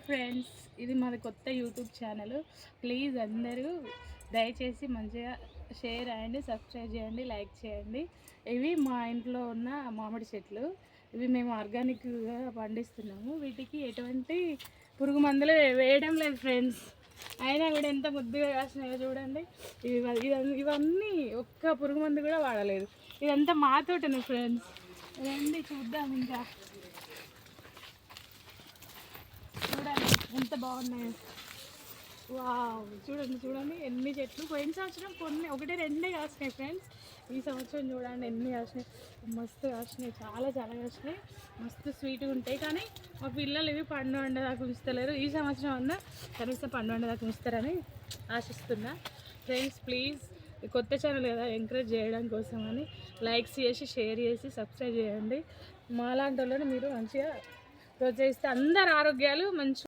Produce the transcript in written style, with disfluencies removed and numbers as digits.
Friends, ఇది మాది కొత్త యూట్యూబ్ ఛానల్. ప్లీజ్ అందరూ దయచేసి మంచిగా షేర్ అండ్ సబ్స్క్రైబ్ చేయండి, లైక్ చేయండి. ఇవి మా ఇంట్లో ఉన్న మామిడి చెట్లు. ఇవి మేము ఆర్గానిక్గా పండిస్తున్నాము. వీటికి ఎటువంటి పురుగు మందులు వేయడం లేదు ఫ్రెండ్స్. అయినా కూడా ఎంత ముద్దుగా కాసినాయో చూడండి. ఇవన్నీ ఒక్క పురుగు మందు కూడా వాడలేదు. ఇదంతా మా తోటనే ఫ్రెండ్స్. రండి చూద్దాం. ఇంకా చూడండి ఎంత బాగున్నాయో. వావ్, చూడండి చూడండి ఎన్ని చెట్లు. పోయిన సంవత్సరం కొన్ని ఒకటి రెండే కాసినాయి ఫ్రెండ్స్. ఈ సంవత్సరం చూడండి ఎన్ని కాసినాయి. మస్తు కాసినాయి, చాలా చాలా కాసినాయి. మస్తు స్వీట్గా ఉంటాయి. కానీ మా పిల్లలు ఇవి పండు వండదాకా ఉంచుతలేరు. ఈ సంవత్సరం అన్నా కనీసం పండు వండదాకా ఉంచుతారని ఆశిస్తున్నా. ఫ్రెండ్స్ ప్లీజ్, కొత్త ఛానల్ కదా, ఎంకరేజ్ చేయడం కోసం అని లైక్స్ చేసి, షేర్ చేసి, సబ్స్క్రైబ్ చేయండి. మాలాంటి వాళ్ళని మీరు మంచిగా ప్రోత్సహిస్తే అందరు ఆరోగ్యాలు మంచి